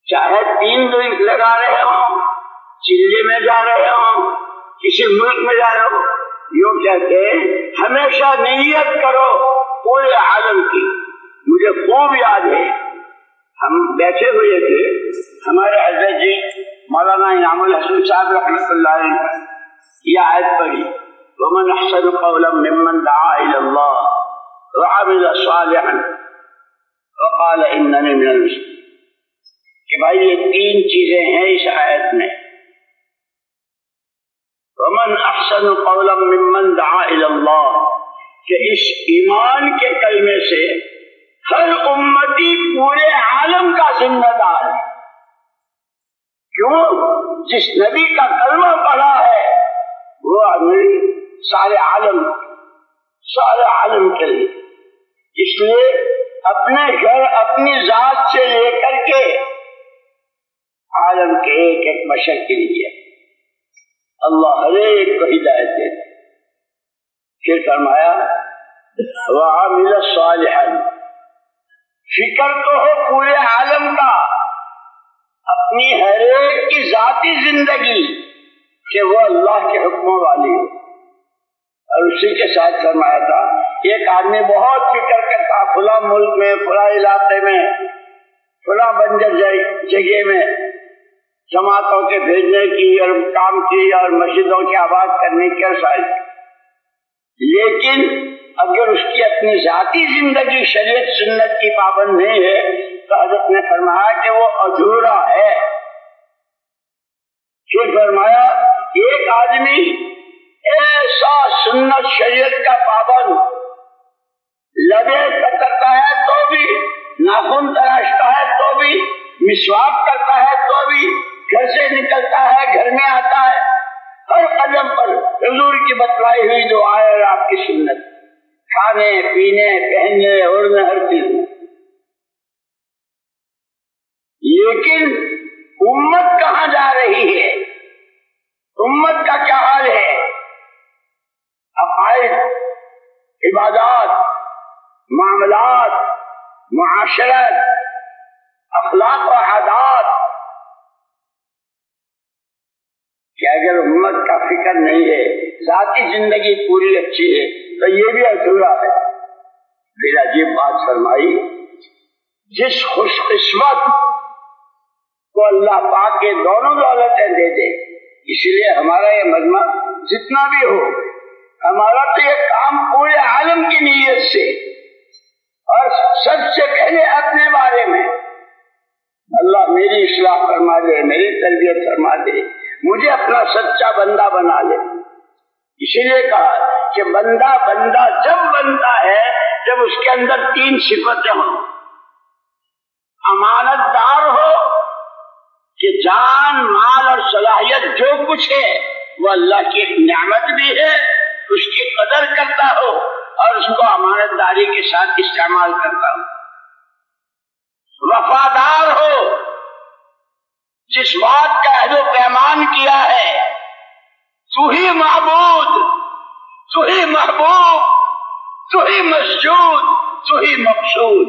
چاہے 3 دن لگا رہے ہوں، چلے میں جا رہے ہوں، کسی ملک میں جا رہے ہو، یوں کہتے ہمیشہ نیت کرو پورے عالم کی۔ مجھے خوب یاد ہے، ہم بیٹھے ہوئے تھے، ہمارے حضرت جی مولانا انعام الحسن صاحب رحمۃ اللہ علیہ یہ آیت پڑھی، ومن احسن قولا ممن دعا الى اللہ وعمل صالحا وقال اننی من المسلمین، کہ بھائی یہ 3 چیزیں ہیں اس آیت میں۔ ومن احسن قولا ممن دعا الى اللہ، کہ اس ایمان کے کلمے سے ہر امتی پورے عالم کا ذمہ دار ہے۔ کیوں؟ جس نبی کا کلمہ پڑھا ہے وہ آدمی سارے عالم کے لیے، اس لیے اپنے گھر اپنی ذات سے لے کر کے عالم کے ایک ایک بشر کے لیے اللہ ہر ایک کو ہدایت دیتے۔ پھر فرمایا وعمل صالحا، فکر تو ہو پورے عالم کا، اپنی ہر ایک کی ذاتی زندگی کہ وہ اللہ کے حکموں والی ہو۔ اور اسی کے ساتھ فرمایا تھا ایک آدمی بہت فکر کرتا فلاں ملک میں، فلاں علاقے میں، فلاں بنجر جگہ میں جماعتوں کے بھیجنے کی اور کام کی اور مسجدوں کی آباد کرنے کی اور سائز، لیکن اگر اس کی اپنی ذاتی زندگی شریعت سنت کی پابند نہیں ہے تو حضرت نے فرمایا کہ وہ ادھورا ہے۔ پھر فرمایا ایک آدمی ایسا سنت شریعت کا پابند، لبے کترتا ہے تو بھی، ناخن تراشتا ہے تو بھی، مسواک کرتا ہے تو بھی، گھر سے نکلتا ہے گھر میں آتا ہے، ہر قدم پر حضور کی بتلائی ہوئی دعائیں اور آپ کی سنت، کھانے پینے پہننے اوڑھنے ہر چیز میں، لیکن امت کہاں جا رہی ہے؟ امت کا کیا حال ہے؟ عقائد، عبادات، معاملات، معاشرت، اخلاق و عادات، کہ اگر امت کا فکر نہیں ہے، ذاتی زندگی پوری اچھی ہے تو یہ بھی ادھورا ہے۔ پھر عجیب بات فرمائی، جس خوش قسمت کو اللہ پاک کے دونوں دولتیں دے دے، اس لیے ہمارا یہ مجمع جتنا بھی ہو، ہمارا تو یہ کام پورے عالم کی نیت سے، اور سب سے پہلے اپنے بارے میں اللہ میری اصلاح فرما دے، میری تربیت فرما دے، مجھے اپنا سچا بندہ بنا لے۔ اسی لیے کہا کہ بندہ جب بنتا ہے جب اس کے اندر 3 صفتیں ہوں، امانت دار ہو کہ جان مال اور صلاحیت جو کچھ ہے وہ اللہ کی ایک نعمت بھی ہے، اس کی قدر کرتا ہو اور اس کو امانت داری کے ساتھ استعمال کرتا ہو، وفادار ہو، جس بات کا عہد و پیمان کیا ہے تو ہی معبود، تو ہی محبوب، تو ہی مسجود، تو ہی مقصود،